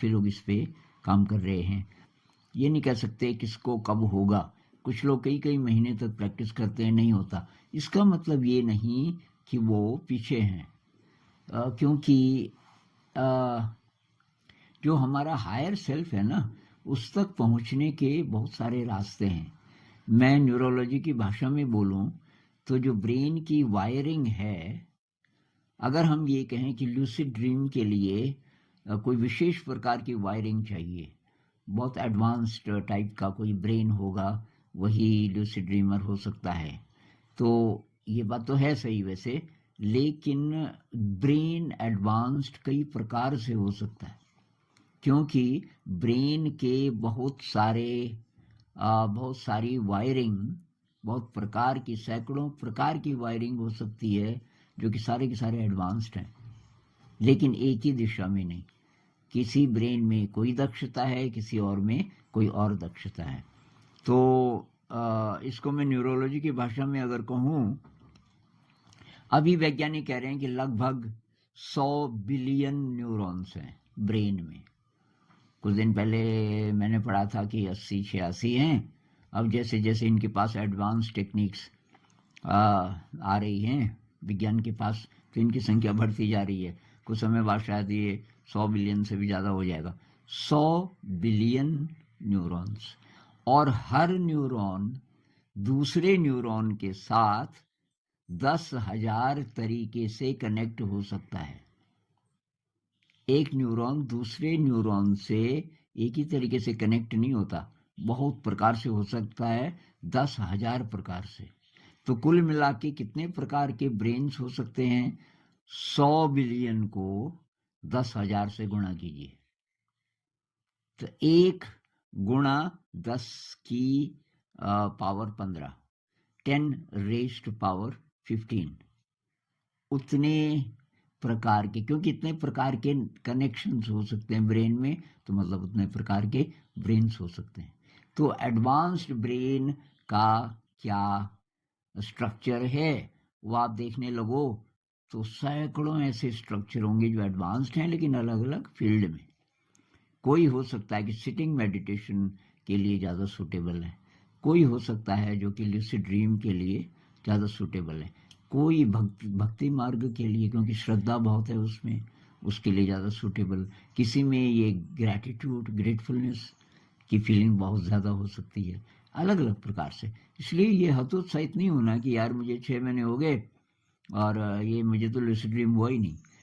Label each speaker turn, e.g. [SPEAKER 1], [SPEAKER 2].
[SPEAKER 1] काफ़ी लोग इस पे काम कर रहे हैं। ये नहीं कह सकते किसको कब होगा। कुछ लोग कई कई महीने तक प्रैक्टिस करते हैं, नहीं होता। इसका मतलब ये नहीं कि वो पीछे हैं, क्योंकि जो हमारा हायर सेल्फ है ना, उस तक पहुंचने के बहुत सारे रास्ते हैं। मैं न्यूरोलॉजी की भाषा में बोलूं तो जो ब्रेन की वायरिंग है, अगर हम ये कहें कि लूसिड ड्रीम के लिए कोई विशेष प्रकार की वायरिंग चाहिए, बहुत एडवांस्ड टाइप का कोई ब्रेन होगा, वही लूसिड ड्रीमर हो सकता है। तो ये बात तो है सही वैसे, लेकिन ब्रेन एडवांस्ड कई प्रकार से हो सकता है, क्योंकि ब्रेन के बहुत सारी वायरिंग, बहुत प्रकार की, सैकड़ों प्रकार की वायरिंग हो सकती है, जो कि सारे के सारे एडवांस्ड हैं, लेकिन एक ही दिशा में नहीं। किसी ब्रेन में कोई दक्षता है, किसी और में कोई और दक्षता है। तो इसको मैं न्यूरोलॉजी की भाषा में अगर कहूँ, अभी वैज्ञानिक कह रहे हैं कि लगभग 100 बिलियन न्यूरॉन्स हैं ब्रेन में। कुछ दिन पहले मैंने पढ़ा था कि 80-86 हैं। अब जैसे जैसे इनके पास एडवांस टेक्निक्स आ रही हैं विज्ञान के पास, तो इनकी संख्या बढ़ती जा रही है। कुछ समय बाद शायद ये 100 बिलियन से भी ज़्यादा हो जाएगा। 100 बिलियन न्यूरॉन्स, और हर न्यूरॉन दूसरे न्यूरॉन के साथ 10,000 तरीके से कनेक्ट हो सकता है। एक न्यूरॉन दूसरे न्यूरॉन से एक ही तरीके से कनेक्ट नहीं होता, बहुत प्रकार से हो सकता है, 10,000 प्रकार से। तो कुल मिला के कितने प्रकार के ब्रेन्स हो सकते हैं? 100 बिलियन को 10,000 से गुणा कीजिए, तो 1 गुणा 10 की पावर 15, 10 रेज़्ड पावर 15, उतने प्रकार के, क्योंकि इतने प्रकार के कनेक्शंस हो सकते हैं ब्रेन में, तो मतलब उतने प्रकार के ब्रेन्स हो सकते हैं। तो एडवांस्ड ब्रेन का क्या स्ट्रक्चर है वो आप देखने लगो तो सैकड़ों ऐसे स्ट्रक्चर होंगे जो एडवांस्ड हैं, लेकिन अलग अलग फील्ड में। कोई हो सकता है कि सिटिंग मेडिटेशन के लिए ज़्यादा सूटेबल है, कोई हो सकता है जो कि लूसिड ड्रीम के लिए ज़्यादा सूटेबल है, कोई भक्ति मार्ग के लिए, क्योंकि श्रद्धा बहुत है उसमें, उसके लिए ज़्यादा सूटेबल। किसी में ये ग्रैटिट्यूड, ग्रेटफुलनेस की फीलिंग बहुत ज़्यादा हो सकती है, अलग अलग प्रकार से। इसलिए ये हतोत्साहित नहीं होना कि यार मुझे 6 महीने हो गए और ये मुझे तो लूसिड ड्रीम हुआ ही नहीं।